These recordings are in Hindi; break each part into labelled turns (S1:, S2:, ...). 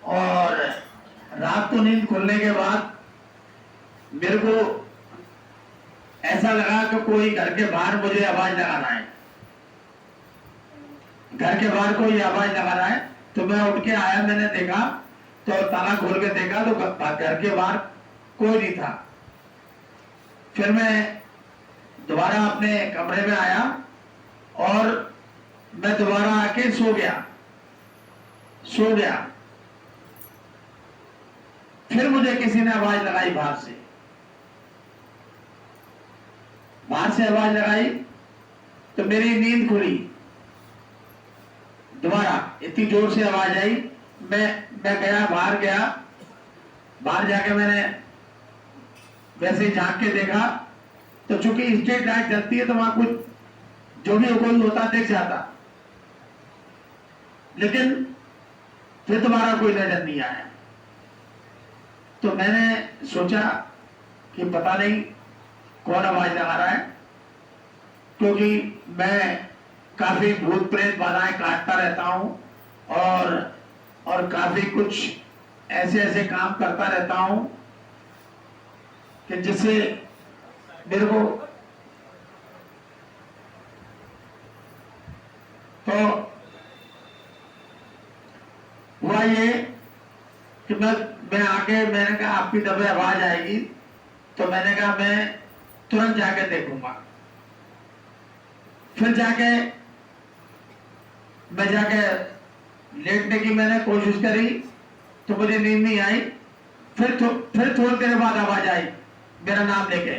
S1: और रात को नींद खुलने के बाद मेरे को ऐसा लगा कि कोई घर के बाहर मुझे आवाज लगा रहा है, घर के बाहर कोई आवाज लगा रहा है। तो मैं उठ के आया, मैंने देखा तो ताला खोल के देखा तो घर के बाहर कोई नहीं था। फिर मैं दोबारा अपने कमरे में आया और मैं दोबारा आके सो गया। फिर मुझे किसी ने आवाज लगाई बाहर से आवाज लगाई तो मेरी नींद खुली। दोबारा इतनी जोर से आवाज आई, मैं गया, बाहर जाके मैंने वैसे ही झांक के देखा तो चूंकि स्ट्रीट लाइट जलती है तो वहां कुछ जो भी कोई होता दिख जाता, लेकिन फिर दोबारा कोई नजर नहीं आया। तो मैंने सोचा कि पता नहीं कौन आवाज लगा रहा है, क्योंकि मैं काफी भूत प्रेत बाधाएं काटता रहता हूं और काफी कुछ ऐसे काम करता रहता हूं कि जिससे मेरे को तो हुआ ये कि मैं आके मैंने कहा आपकी दबे आवाज आएगी, तो मैंने कहा मैं तुरंत जाके देखूंगा। फिर मैं जाके लेटने की मैंने कोशिश करी तो मुझे नींद नहीं आई। फिर थोड़ी देर बाद आवाज आई मेरा नाम लेके,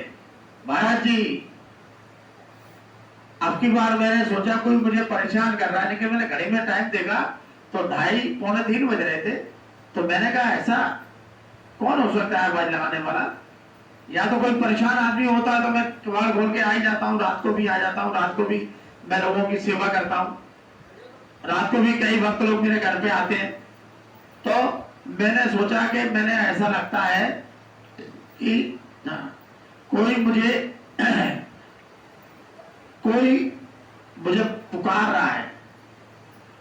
S1: महाराज जी। अब की बार मैंने सोचा कोई मुझे परेशान कर रहा है, लेकिन मैंने घड़ी में टाइम देखा तो 2:30 पौने 3 बज रहे थे। तो मैंने कहा ऐसा कौन हो सकता है आवाज लगाने वाला, या तो कोई परेशान आदमी होता है तो मैं किवाड़ खोल के आ ही जाता हूँ, रात को भी आ जाता हूँ। रात को भी मैं लोगों की सेवा करता हूँ, रात को भी कई वक्त लोग मेरे घर पे आते हैं। तो मैंने सोचा कि मैंने ऐसा लगता है कि कोई मुझे पुकार रहा है,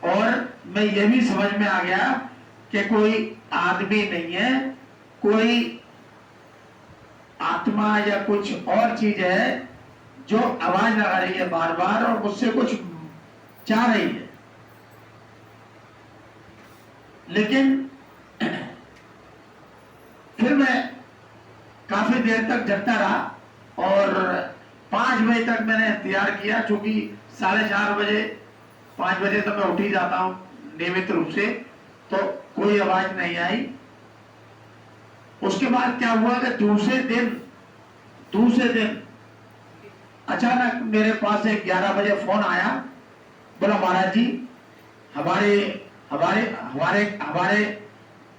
S1: और मैं ये भी समझ में आ गया कि कोई आदमी नहीं है, कोई आत्मा या कुछ और चीज है जो आवाज लगा रही है बार बार और मुझसे कुछ चाह रही है। लेकिन फिर मैं काफी देर तक जगता रहा और 5 बजे तक मैंने इंतजार किया, चूंकि 4:30 बजे 5 बजे तो मैं उठ ही जाता हूं नियमित रूप से, तो कोई आवाज नहीं आई। उसके बाद क्या हुआ कि दूसरे दिन अचानक मेरे पास एक 11 बजे फोन आया। बोला महाराज जी हमारे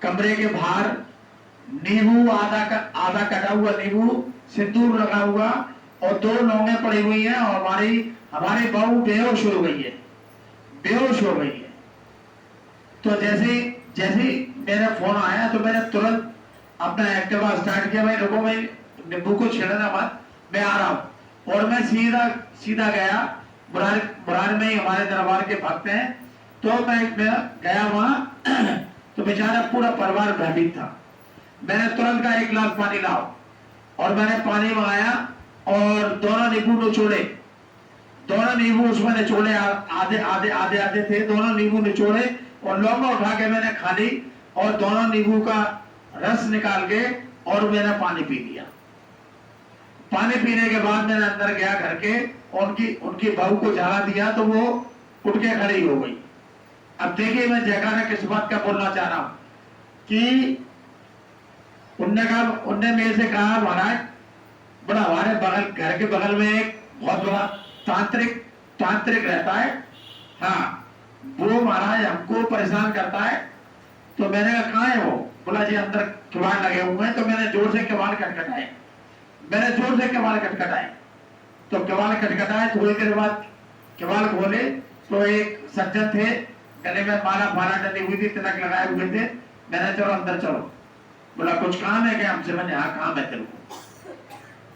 S1: कमरे के बाहर नींबू आधा कटा हुआ नींबू, सिंदूर लगा हुआ और 2 लौंगे पड़ी हुई हैं और हमारी बहू बेहोश हो गई है। तो जैसे ही मेरा फोन आया तो मैंने तुरंत अपना एक्टिवा स्टार्ट किया, भाई रुको, मैं नींबू को छेड़ना मत, मैं आ रहा हूं। और मैं सीधा गया, बुरार में ही हमारे दरबार के भक्त हैं, तो मैं गया वहां तो बेचारा पूरा परिवार भयभीत था। मैंने तुरंत कहा 1 गिलास पानी लाओ, और मैंने पानी मंगाया और दोनों नींबू उसमें निचोड़े, आधे थे, दोनों नींबू निचोड़े और लौंगा उठा के मैंने खा ली और दोनों नींबू का रस निकाल के और मैंने पानी पी लिया। पानी पीने के बाद मैंने अंदर गया घर के, उनकी बहू को जगा दिया तो वो उठ के खड़ी हो गई। अब देखिए मैं जयकारा किस बात का बोलना चाह रहा हूं कि उनने मेरे से कहा महाराज, बड़ा हमारे घर के बगल में एक बहुत बड़ा तांत्रिक रहता है, हाँ वो महाराज हमको परेशान करता है। तो मैंने कहा कहाँ है वो? बोला जी अंदर किवाड़ लगे हुए हैं। तो मैंने जोर से किवाड़ खटखटाए, तो किवाड़ खटखटाए। थोड़ी देर बाद किवाड़ खोले तो एक सज्जन थे, गले में माला डली हुई थी, तिलक लगाए हुए थे। मैंने चलो अंदर चलो। बोला कुछ काम है क्या हमसे? मैंने हाँ काम है तेरे को।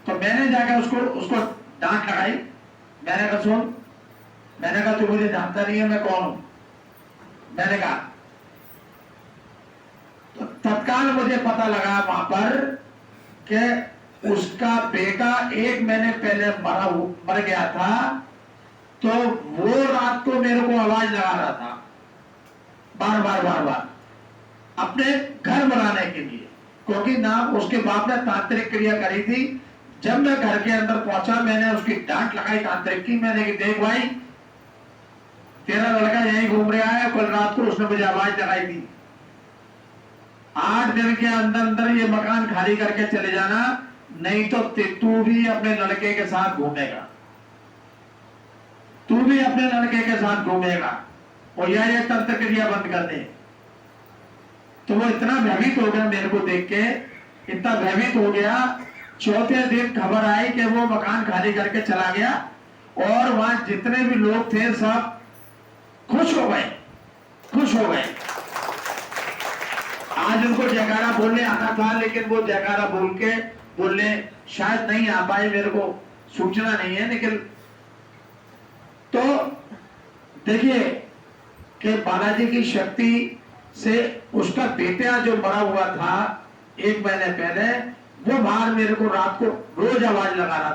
S1: तो मैंने जाकर उसको डांट लगाई। मैंने कहा सुन, तू मुझे जानता नहीं है मैं कौन हूं। मैंने कहा साल मुझे पता लगा वहां पर कि उसका बेटा 1 महीने पहले मर गया था, तो वो रात को मेरे को आवाज लगा रहा था बार बार बार बार अपने घर बनाने के लिए, क्योंकि ना उसके बाप ने तांत्रिक क्रिया करी थी। जब मैं घर के अंदर पहुंचा, मैंने उसकी डांट लगाई तांत्रिक की। मैंने कि देख भाई, तेरा लड़का यहीं घूम रहा है, कल रात को उसने मुझे आवाज लगाई थी, 8 दिन के अंदर अंदर ये मकान खाली करके चले जाना, नहीं तो तू भी अपने लड़के के साथ घूमेगा, तू भी अपने लड़के के साथ घूमेगा, और ये तंत्र क्रिया बंद कर दे। तो वो इतना भयभीत हो गया, मेरे को देख के इतना भयभीत हो गया। चौथे दिन खबर आई कि वो मकान खाली करके चला गया, और वहां जितने भी लोग थे सब खुश हो गए, खुश हो गए। आज उनको जयकारा बोलने आना था, लेकिन वो जयकारा बोलने शायद नहीं आ पाए, मेरे को सूचना नहीं है। लेकिन तो देखिए कि बालाजी की शक्ति से उसका बेटा जो मरा हुआ था 1 महीने पहले, वो बाहर मेरे को रात को रोज आवाज लगा रहा,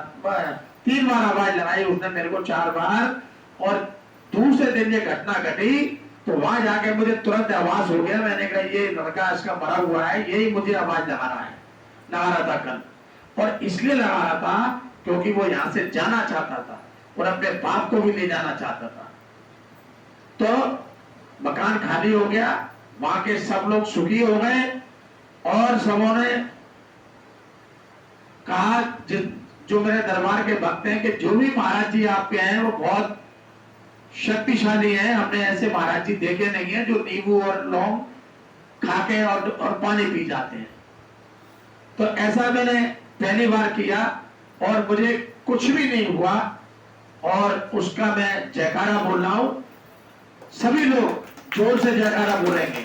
S1: 3 बार आवाज लगाई उसने मेरे को, 4 बार। और दूसरे दिन ये घटना घटी, तो वहां जाके मुझे तुरंत आवाज हो गया। मैंने कहा ये लड़का इसका मरा हुआ है, यही मुझे आवाज लगा रहा था कल। और इसलिए लगा रहा था क्योंकि वो यहां से जाना चाहता था और अपने बाप को भी ले जाना चाहता था। तो मकान खाली हो गया, वहां के सब लोग सुखी हो गए, और सबों ने कहा जो मेरे दरबार के भक्त हैं कि जो भी महाराज जी आपके हैं वो बहुत शक्तिशाली हैं, हमने ऐसे महाराज जी देखे नहीं है जो नींबू और लौंग खाके और पानी पी जाते हैं। तो ऐसा मैंने पहली बार किया और मुझे कुछ भी नहीं हुआ, और उसका मैं जयकारा बोल रहा हूं। सभी लोग जोर से जयकारा बोलेंगे।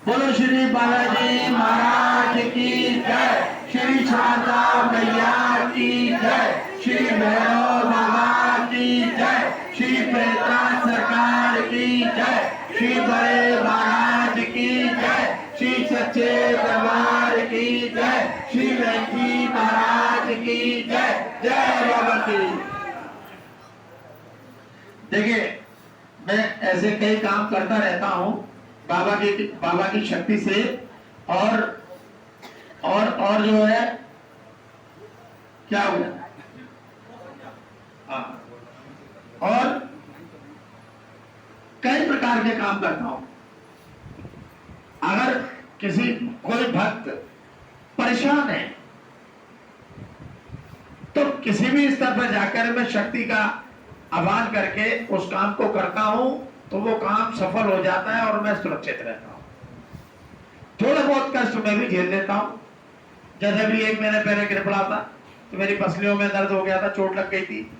S1: बोलो श्री बालाजी महाराज की जय, श्री शारदा मैया की जय, श्री भैरव बाबा की जय, श्री प्रेता सरकार की जय, श्री बड़े महाराज की जय, श्री सच्चे दरबार की जय, श्री वेंकी महाराज की जय, जय बाबा की। देखिए मैं ऐसे कई काम करता रहता हूं बाबा की शक्ति से, और जो है क्या हुआ, और कई प्रकार के काम करता हूं। अगर कोई भक्त परेशान है तो किसी भी स्तर पर जाकर मैं शक्ति का आह्वान करके उस काम को करता हूं, तो वो काम सफल हो जाता है और मैं सुरक्षित रहता हूं। थोड़ा बहुत कष्ट मैं भी झेल लेता हूं। जैसे भी 1 महीने पहले गिर पड़ा था तो मेरी पसलियों में दर्द हो गया था, चोट लग गई थी।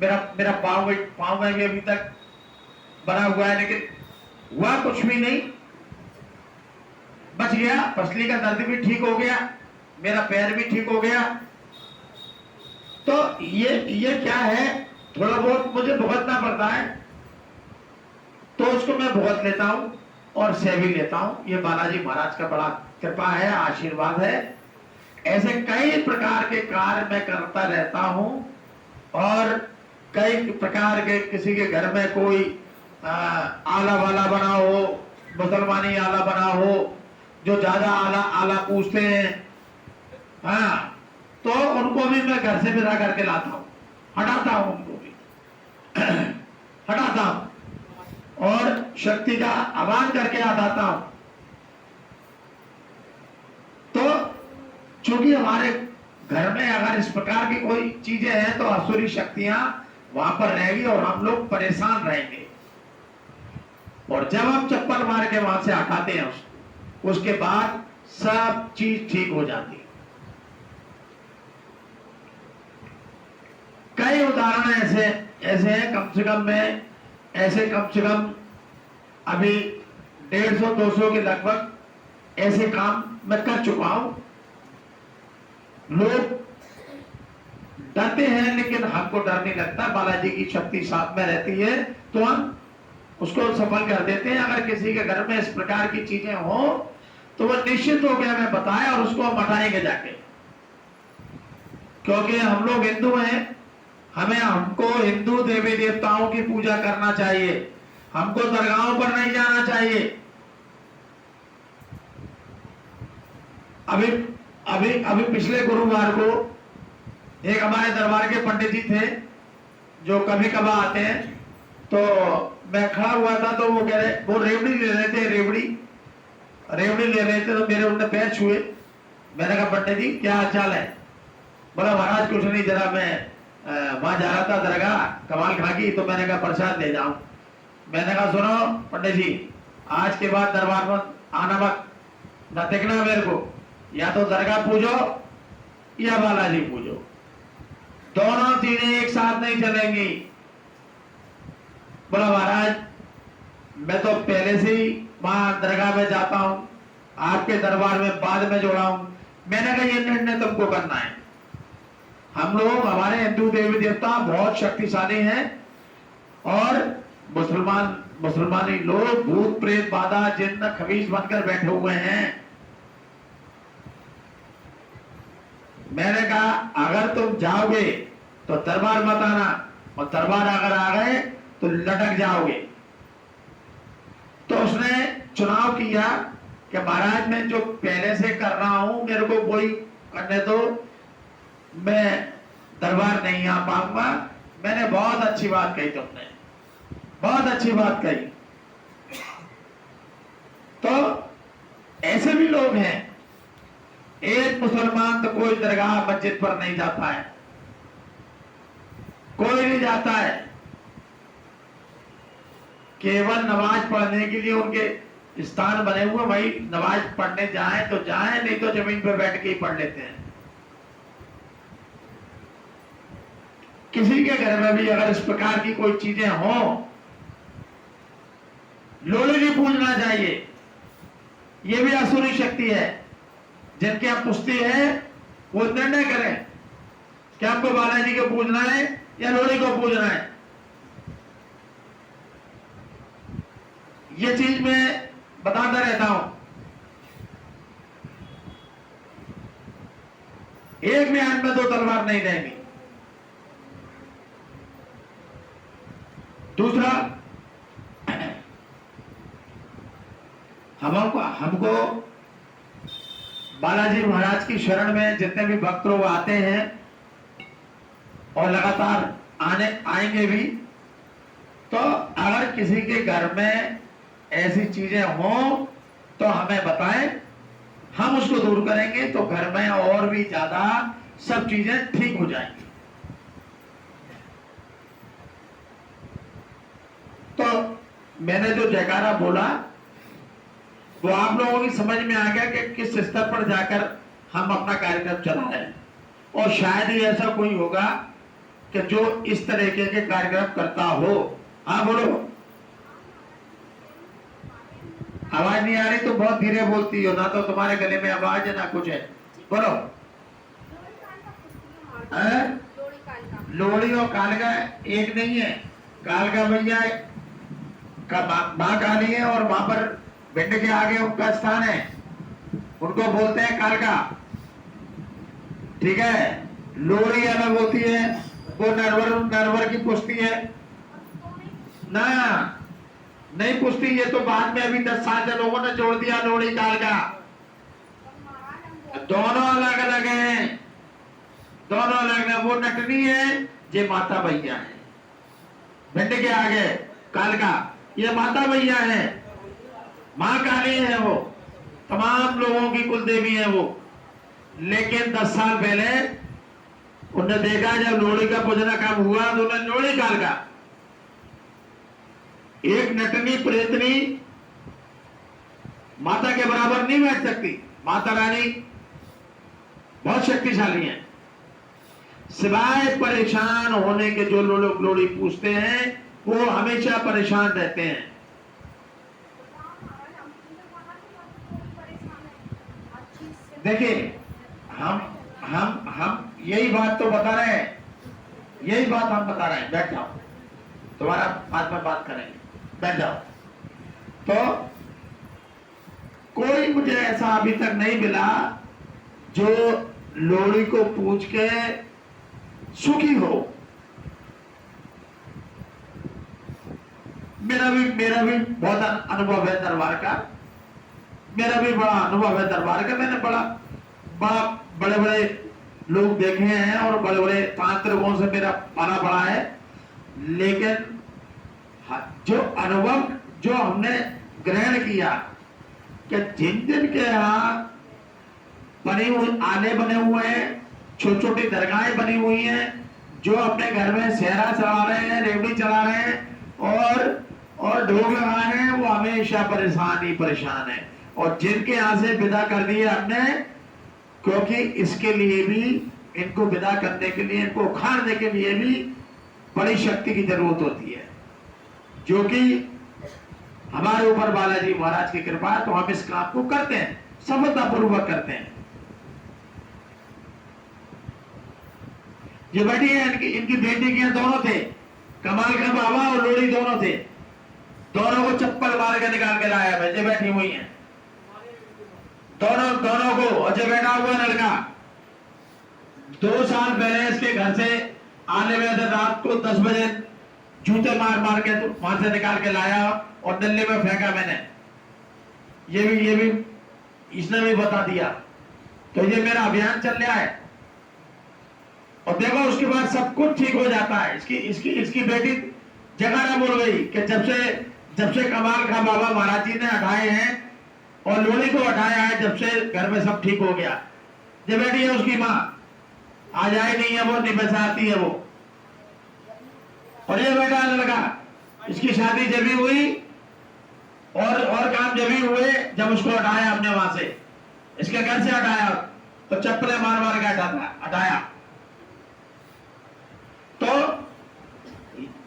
S1: मेरा पांव में भी अभी तक बना हुआ है, लेकिन हुआ कुछ भी नहीं, बच गया। पसली का दर्द भी ठीक हो गया, मेरा पैर भी ठीक हो गया। तो ये क्या है, थोड़ा बहुत मुझे भुगतना पड़ता है, तो उसको मैं भुगत लेता हूं और सह भी लेता हूं। ये बालाजी महाराज का बड़ा कृपा है, आशीर्वाद है। ऐसे कई प्रकार के कार्य मैं करता रहता हूं, और कई प्रकार के, किसी के घर में कोई आला वाला बना हो, मुसलमानी आला बना हो, जो ज्यादा आला पूछते हैं, हाँ, तो उनको भी मैं घर से विदा करके लाता हूं, हटाता हूं, उनको भी हटाता हूं और शक्ति का आह्वान करके हटाता हूं। तो चूंकि हमारे घर में अगर इस प्रकार की कोई चीजें हैं तो असुरी शक्तियां वहां पर रहेगी और हम लोग परेशान रहेंगे। और जब हम चप्पल मार के वहां से हटाते हैं उसके बाद सब चीज ठीक हो जाती है। कई उदाहरण ऐसे हैं, कम से कम अभी 150-200 के लगभग ऐसे काम मैं कर चुका हूं। लोग डरते हैं, लेकिन हमको डर नहीं लगता। बालाजी की शक्ति साथ में रहती है तो हम उसको सफल कर देते हैं। अगर किसी के घर में इस प्रकार की चीजें हो तो वो निश्चित हो गया हमें बताया और उसको हम हटाएंगे जाके, क्योंकि हम लोग हिंदू हैं, हमको हिंदू देवी देवताओं की पूजा करना चाहिए, हमको दरगाहों पर नहीं जाना चाहिए। अभी अभी अभी पिछले गुरुवार को एक हमारे दरबार के पंडित जी थे जो कभी कभार आते हैं, तो मैं खड़ा हुआ था तो वो कह रहे, वो रेवड़ी ले रहे थे, रेवड़ी ले रहे थे, तो मेरे उनने पैर छुए। मैंने कहा पंडित जी क्या हाल चाल है? बोला महाराज कुछ नहीं, जरा मैं वहां जा रहा था दरगाह कमाल खा की, तो मैंने कहा प्रसाद ले जाऊं। मैंने कहा सुनो पंडित जी, आज के बाद दरबार में आना मत, न देखना मेरे को, या तो दरगाह पूजो या बालाजी पूजो, दोनों चीजें एक साथ नहीं चलेंगी। बोला महाराज मैं तो पहले से ही वहां दरगाह में जाता हूं, आपके दरबार में बाद में जोड़ा हूं। मैंने कहा ये निर्णय तुमको करना है। हम लोग, हमारे हिंदू देवी देवता बहुत शक्तिशाली हैं, और मुसलमानी लोग भूत प्रेत बाधा जिन्न खबीस बनकर बैठे हुए हैं। मैंने कहा अगर तुम जाओगे तो दरबार मत आना, और दरबार अगर आ गए तो लटक जाओगे। तो उसने चुनाव किया कि महाराज मैं जो पहले से कर रहा हूं मेरे को वही करने दो, मैं दरबार नहीं आ पाऊंगा। मैंने बहुत अच्छी बात कही, तुमने बहुत अच्छी बात कही। तो ऐसे भी लोग हैं, एक मुसलमान तो कोई दरगाह मस्जिद पर नहीं जाता है, कोई नहीं जाता है, केवल नमाज पढ़ने के लिए उनके स्थान बने हुए, वही नमाज पढ़ने जाएं तो जाएं, नहीं तो जमीन पर बैठ के ही पढ़ लेते हैं। किसी के घर में भी अगर इस प्रकार की कोई चीजें हों, लोड़ी नहीं पूजना चाहिए। ये भी असुरी शक्ति है। जिनके आप पुष्टि है वो निर्णय करें कि आपको बालाजी को पूजना है या लोड़ी को पूजना है। ये चीज मैं बताता रहता हूं। एक भी हाथ में दो तलवार नहीं रहेंगी। दूसरा, हमको बालाजी महाराज की शरण में जितने भी भक्त लोग आते हैं और लगातार आएंगे भी, तो अगर किसी के घर में ऐसी चीजें हों तो हमें बताएं, हम उसको दूर करेंगे, तो घर में और भी ज्यादा सब चीजें ठीक हो जाएंगी। तो मैंने जो जयकारा बोला वो आप लोगों की समझ में आ गया कि किस स्तर पर जाकर हम अपना कार्यक्रम चला रहे हैं, और शायद ही ऐसा कोई होगा कि जो इस तरीके के कार्यक्रम करता हो। हाँ बोलो, आवाज नहीं आ रही तो बहुत धीरे बोलती हो, ना तो तुम्हारे गले में आवाज है ना कुछ है। बोलो। लोहड़ी और कालका एक नहीं है। कालका भैया माँ काली है, और वहां पर भिंड के आगे उनका स्थान है, उनको बोलते हैं कालका, ठीक है। लोहड़ी अलग होती है, वो नरवर की पुष्टि है ना, नहीं पुष्टि, ये तो बाद में अभी 10 साल से लोगों ने जोड़ दिया लोहड़ी कालका। दोनों अलग अलग हैं, दोनों अलग है। वो नटनी है, ये माता भैया है। भिंड के आगे कालका, ये माता भैया है, माँ काली है, वो तमाम लोगों की कुल देवी है वो। लेकिन 10 साल पहले उन्होंने देखा जब लोहड़ी का पूजना काम हुआ तो उन्होंने लोहड़ी कालका, एक नटनी प्रेतनी माता के बराबर नहीं बैठ सकती। माता रानी बहुत शक्तिशाली है। सिवाय परेशान होने के जो लोग लोहड़ी पूछते हैं वो हमेशा परेशान रहते हैं। देखिए, हम यही बात तो बता रहे हैं, यही बात हम बता रहे हैं। बैठ जाओ, तुम्हारा बाद में बात करेंगे, बैठ जाओ। तो कोई मुझे ऐसा अभी तक नहीं मिला जो लोहड़ी को पूछ के सुखी हो। मेरा भी बहुत अनुभव है दरबार का, मेरा भी बड़ा अनुभव है दरबार का। मैंने बड़े बड़े लोग देखे हैं और बड़े बड़े तांत्रिकों से मेरा पाला पड़ा है, लेकिन जो अनुभव जो हमने ग्रहण किया कि जिन जिन के यहाँ बने हुए आले बने हुए हैं, छोटी छोटी दरगाहें बनी हुई हैं, जो अपने घर में सेहरा चला रहे हैं, रेवड़ी चला रहे हैं और ढोल लगा रहे हैं, वो हमेशा परेशान ही परेशान है। और जिनके यहाँ से विदा कर दिए हमने, क्योंकि इसके लिए भी, इनको विदा करने के लिए, इनको उखाड़ने के लिए भी बड़ी शक्ति की जरूरत होती है, जो कि हमारे ऊपर बालाजी महाराज की कृपा है। तो हम इस काम को करते हैं, सफलतापूर्वक करते हैं। ये बैठी है, इनकी बेटी के दोनों थे, कमाल का बाबा और लोहड़ी दोनों थे। दोनों को चप्पल मार के निकाल के लाया मैं, जो बैठी हुई है दोनों को। अजय बैठा हुआ लड़का 2 साल पहले इसके घर से आने में रात को 10 बजे जूते मार मार के वहां से निकाल के लाया और नल्ले में फेंका मैंने। ये भी इसने भी बता दिया। तो ये मेरा अभियान चल रहा है। और देखो उसके बाद सब कुछ ठीक हो जाता है। इसकी बेटी जगाना बोल गई कि जब से कमाल का बाबा महाराज जी ने हटाए हैं और लोहड़ी को हटाया है, जब से घर में सब ठीक हो गया। ये बेटी है उसकी माँ, आज आई नहीं है वो, नहीं पैसा आती है वो। और ये बेटा लड़का, इसकी शादी जब भी हुई और काम जब भी हुए, जब उसको हटाया हमने वहां से, इसके घर से हटाया, तो चप्पलें मार मार के हटाया। तो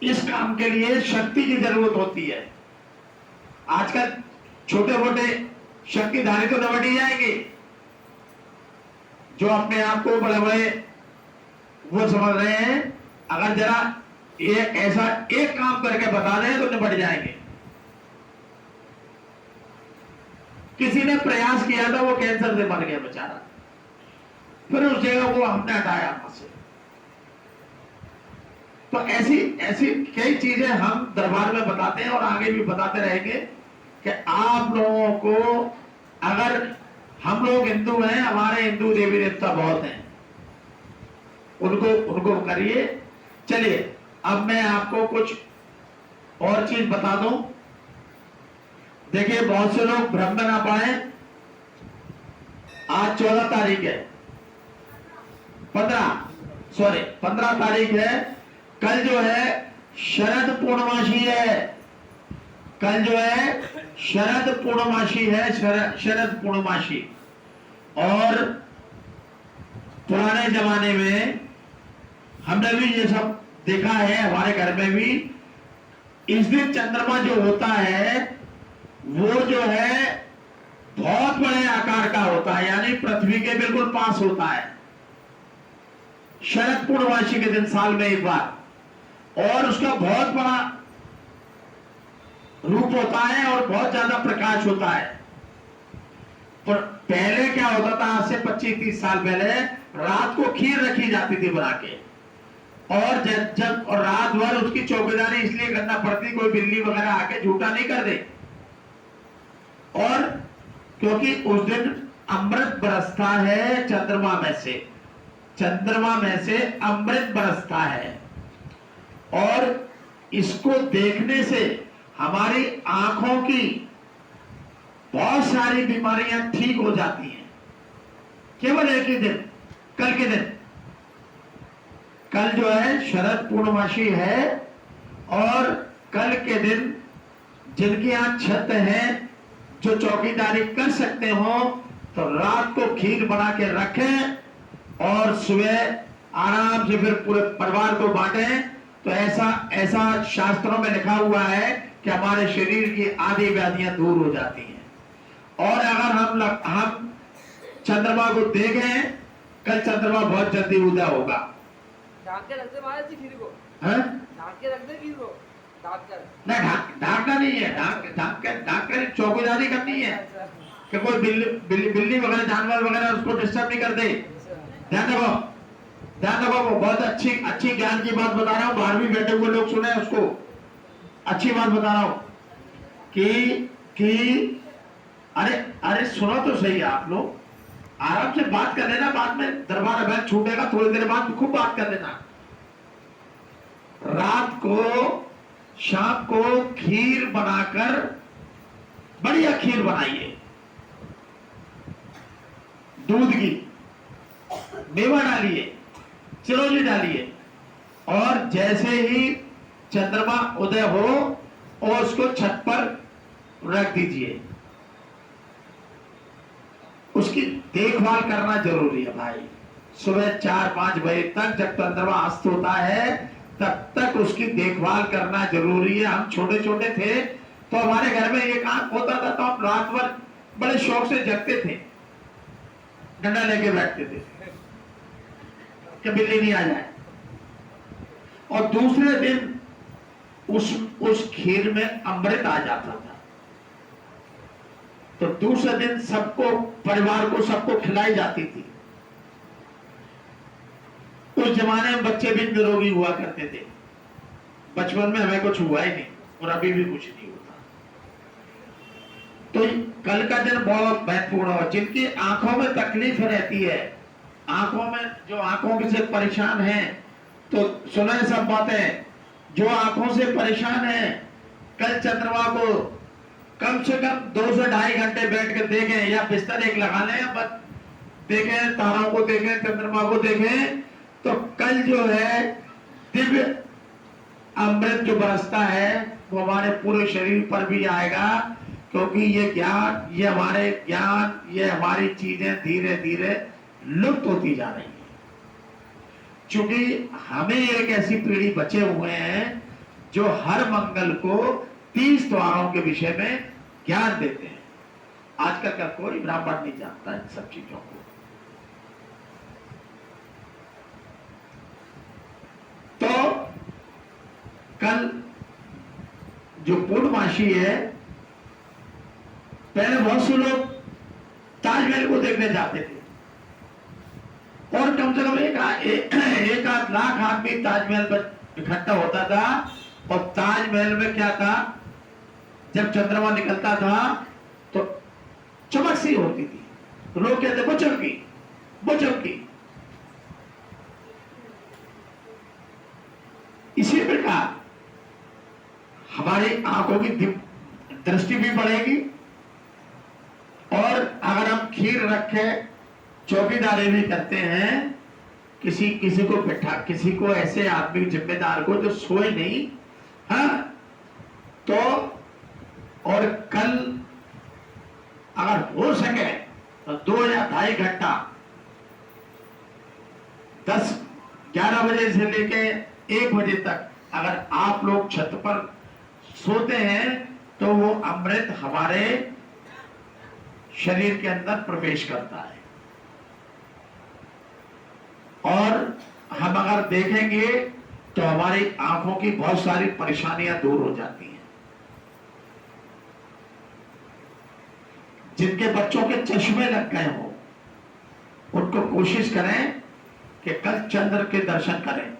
S1: इस काम के लिए शक्ति की जरूरत होती है। आजकल छोटे मोटे शक्तिधारी तो दबटी जाएंगे, जो अपने आप को बड़े बड़े वो समझ रहे हैं। अगर जरा ऐसा एक काम करके बता दें तो निपट जाएंगे। किसी ने प्रयास किया था, वो कैंसर से मर गया बेचारा, फिर उस जगह को हमने हटाया वहां से। तो ऐसी कई चीजें हम दरबार में बताते हैं और आगे भी बताते रहेंगे कि आप लोगों को, अगर हम लोग हिंदू हैं, हमारे हिंदू देवी देवता बहुत हैं, उनको करिए। चलिए अब मैं आपको कुछ और चीज बता दूं। देखिए बहुत से लोग भ्रम में ना पाए। आज 14 तारीख है, 15 तारीख है। कल जो है शरद पूर्णमासी है। कल जो है शरद पूर्णमासी है, शरद पूर्णमासी। और पुराने जमाने में हमने भी ये सब देखा है, हमारे घर में भी। इस दिन चंद्रमा जो होता है वो जो है बहुत बड़े आकार का होता है, यानी पृथ्वी के बिल्कुल पास होता है शरद पूर्णमासी के दिन, साल में एक बार। और उसका बहुत बड़ा रूप होता है और बहुत ज्यादा प्रकाश होता है। पर पहले क्या होता था, आज से 25-30 साल पहले रात को खीर रखी जाती थी बना के, और जब और रात भर उसकी चौकीदारी इसलिए करना पड़ती, कोई बिल्ली वगैरह आके झूठा नहीं कर दे। और क्योंकि उस दिन अमृत बरसता है चंद्रमा में से अमृत बरसता है, और इसको देखने से हमारी आंखों की बहुत सारी बीमारियां ठीक हो जाती हैं। केवल एक ही दिन, कल के दिन। कल जो है शरद पूर्णमासी है, और कल के दिन जिनके यहाँ छत है, जो चौकीदारी कर सकते हो, तो रात को खीर बना के रखें और सुबह आराम से फिर पूरे परिवार को बांटें। तो ऐसा शास्त्रों में लिखा हुआ है कि हमारे शरीर की आधी व्याधियां दूर हो जाती हैं। और अगर हम चंद्रमा को देखें, कल चंद्रमा बहुत जल्दी उदय होगा।
S2: ढाक के रख दे महाराज जी खीर को।
S1: हैं?
S2: ढाक के रख दे खीर को। ढाक कर।
S1: नहीं, ढाकना नहीं है, ढाक कर चौकीदारी करनी है। कि कोई बिल्ली वगैरह जानवर वगैरह उसको डिस्टर्ब नहीं कर दे। ध्यान रखो, ध्यान रखो। वो बहुत अच्छी अच्छी ज्ञान की बात बता रहा हूँ, बाहर भी बैठे हुए लोग सुने उसको। अच्छी बात बता रहा हूँ कि अरे अरे सुनो तो सही आप लोग, आराम से बात कर लेना, बाद में दरबार अगर छूटेगा थोड़ी देर बाद खूब बात कर लेना। रात को शाम को खीर बनाकर, बढ़िया खीर बनाइए, दूध की, मेवा डालिए, चिरौंजी डालिए, और जैसे ही चंद्रमा उदय हो और उसको छत पर रख दीजिए। उसकी देखभाल करना जरूरी है भाई। सुबह 4-5 बजे तक जब चंद्रमा अस्त होता है तब तक उसकी देखभाल करना जरूरी है। हम छोटे छोटे थे तो हमारे घर में एक आंख होता था तो हम रात भर बड़े शौक से जगते थे, डंडा लेके बैठते थे कि बिल्ली नहीं आ जाए। और दूसरे दिन उस खीर में अमृत आ जाता था, तो दूसरे दिन सबको, परिवार को, सबको खिलाई जाती थी। उस जमाने में बच्चे भी निरोगी हुआ करते थे। बचपन में हमें कुछ हुआ ही नहीं और अभी भी कुछ नहीं होता। तो कल का दिन बहुत महत्वपूर्ण हो। जिनकी आंखों में तकलीफ रहती है, आंखों में, जो आंखों से परेशान हैं, तो सुने सब बातें। जो आंखों से परेशान है, कल चंद्रमा को कम से कम 2 से 2.5 घंटे बैठ कर देखें, या बिस्तर एक लगा लें, या बस देखें, तारों को देखें, चंद्रमा को देखें, तो कल जो है दिव्य अमृत जो बरसता है वो हमारे पूरे शरीर पर भी आएगा। क्योंकि ये ज्ञान, ये हमारे ज्ञान, ये हमारी चीजें धीरे धीरे लुप्त होती जा रही है। क्योंकि हमें एक ऐसी पीढ़ी बचे हुए हैं जो हर मंगल को 30 द्वारों के विषय में ज्ञान देते हैं। आजकल का कोई ब्राह्मण नहीं जानता इन सब चीजों को। तो कल जो पूर्णमासी है, पहले बहुत से लोग ताजमहल को देखने जाते थे, और कम से कम एक आध लाख आदमी ताजमहल पर इकट्ठा होता था। और ताजमहल में क्या था, जब चंद्रमा निकलता था तो चमक सी होती थी, तो लोग कहते वो चमकी, वो चमकी। इसी प्रकार हमारी आंखों की दृष्टि भी बढ़ेगी, और अगर हम खीर रखे, चौकीदारी भी करते हैं, किसी को बैठा, किसी को ऐसे आदमी जिम्मेदार को जो सोए नहीं, हाँ, तो और कल अगर हो सके तो 2 या 2.5 घंटा 10-11 बजे से लेके 1 बजे तक अगर आप लोग छत पर सोते हैं तो वो अमृत हमारे शरीर के अंदर प्रवेश करता है। और हम अगर देखेंगे तो हमारी आंखों की बहुत सारी परेशानियां दूर हो जाती हैं। जिनके बच्चों के चश्मे लग गए हो, उनको कोशिश करें कि कल चंद्र के दर्शन करें।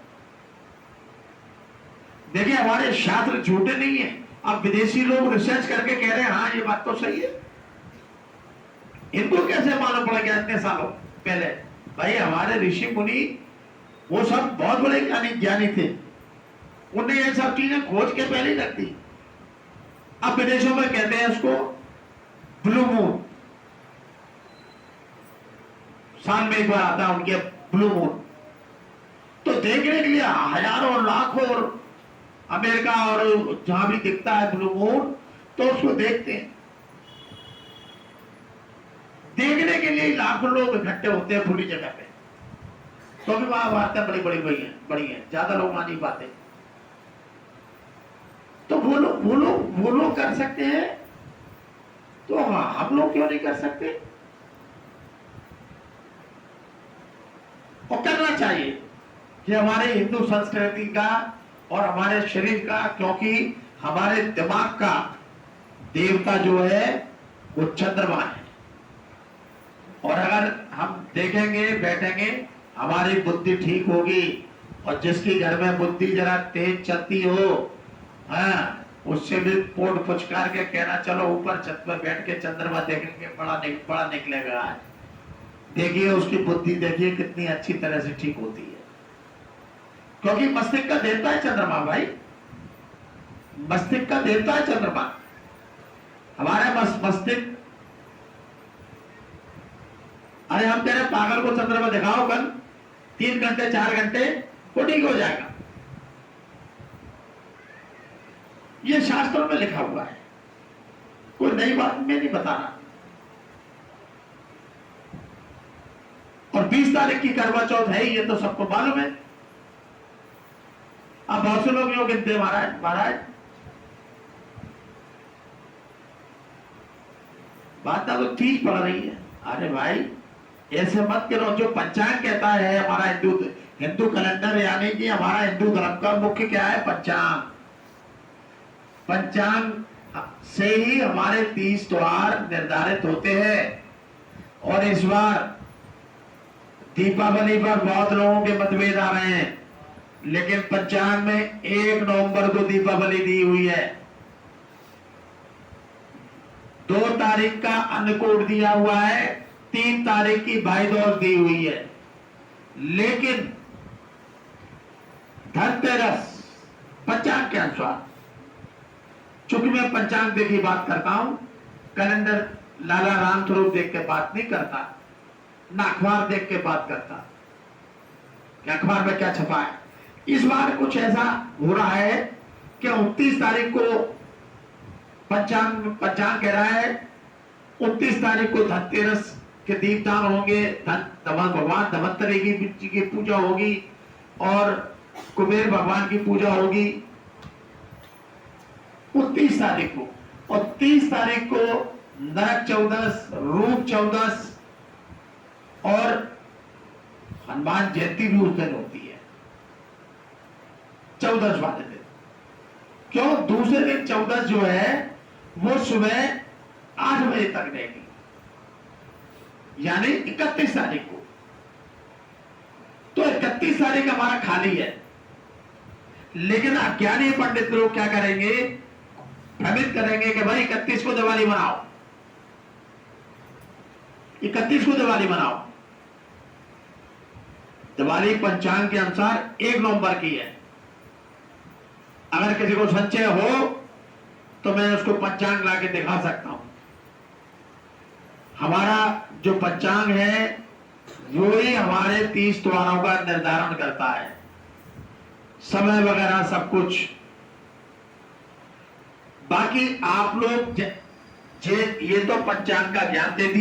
S1: देखिए, हमारे शास्त्र झूठे नहीं है। अब विदेशी लोग रिसर्च करके कह रहे हैं हाँ ये बात तो सही है। इनको कैसे मालूम पड़ गया इतने सालों पहले? भाई हमारे ऋषि मुनि वो सब बहुत बड़े ज्ञानी थे, उन्हें ये सब चीजें खोज के पहले ही रख दी। अब विदेशों में कहते हैं उसको ब्लू मून, साल में एक बार आता है उनके ब्लू मून। तो देखने के लिए हजारों लाखों और अमेरिका और जहां भी दिखता है ब्लू मून, तो उसको देखते हैं। देखने के लिए लाखों लोग इकट्ठे होते हैं खुली जगह पे। तो भी वहां वार्ता बड़ी बड़ी है, ज्यादा लोग आ नहीं पाते। तो वो लोग कर सकते हैं, तो हम लोग क्यों नहीं कर सकते? और करना चाहिए कि हमारे हिंदू संस्कृति का और हमारे शरीर का, क्योंकि हमारे दिमाग का देवता जो है वो चंद्रमा है। और अगर हम देखेंगे बैठेंगे, हमारी बुद्धि ठीक होगी, और जिसकी घर में बुद्धि जरा तेज चलती हो, हाँ, उससे भी पोट फुचकार के कहना चलो ऊपर छत पर बैठ के चंद्रमा देखेंगे, बड़ा निकलेगा आज। देखिए उसकी बुद्धि देखिए कितनी अच्छी तरह से ठीक होती है, क्योंकि मस्तिष्क का देवता है चंद्रमा भाई, मस्तिष्क का देवता है चंद्रमा। हमारे मस्तिष्क, अरे हम तेरे पागल को चंद्रमा दिखाओ कल 3 घंटे 4 घंटे, वो ठीक हो जाएगा। ये शास्त्रों में लिखा हुआ है, कोई नई बात मैं नहीं बता रहा। और 20 तारीख की करवा चौथ है, ये तो सबको मालूम है। अब बहुत से लोग योग गिनते महाराज महाराज, बात तो ठीक पड़ रही है। अरे भाई ऐसे मत करो, जो पंचांग कहता है हमारा हिंदू कैलेंडर, यानी कि हमारा हिंदू धर्म का मुख्य क्या है, पंचांग। पंचांग से ही हमारे 30 त्योहार निर्धारित होते हैं। और इस बार दीपावली पर बहुत लोगों के मतभेद आ रहे हैं, लेकिन पंचांग में 1 नवंबर को दीपावली दी हुई है, 2 तारीख का अन्नकूट दिया हुआ है, 3 तारीख की भाई दूज दी हुई है। लेकिन धनतेरस पंचांग के अनुसार, चूंकि मैं पंचांग देख की बात करता हूं, कैलेंडर लाला राम स्वरूप देख के बात नहीं करता, ना अखबार देख के बात करता कि अखबार में क्या छपा है। इस बार कुछ ऐसा हो रहा है कि 29 तारीख को पंचांग कह रहा है, 29 तारीख को धनतेरस के दीपदान होंगे, भगवान धन्वंतरि की पूजा होगी और कुबेर भगवान की पूजा होगी 29 तारीख को। और 30 तारीख को नरक चौदस, रूप चौदस और हनुमान जयंती भी उस दिन होती है, 14 वाले दिन। क्यों? दूसरे दिन 14 जो है वो सुबह 8 बजे तक रहेगी, यानी 31 तारीख को। तो 31 तारीख हमारा खाली है, लेकिन अज्ञानी पंडित लोग क्या करेंगे, भ्रमित करेंगे कि भाई 31 को दिवाली मनाओ, 31 को दिवाली मनाओ। दिवाली पंचांग के अनुसार 1 नवंबर की है। अगर किसी को संशय हो तो मैं उसको पंचांग लाके दिखा सकता हूं। हमारा जो पंचांग है वो ही हमारे 30 त्योहारों का निर्धारण करता है, समय वगैरह सब कुछ। बाकी आप लोग ये तो पंचांग का ज्ञान दे दिया।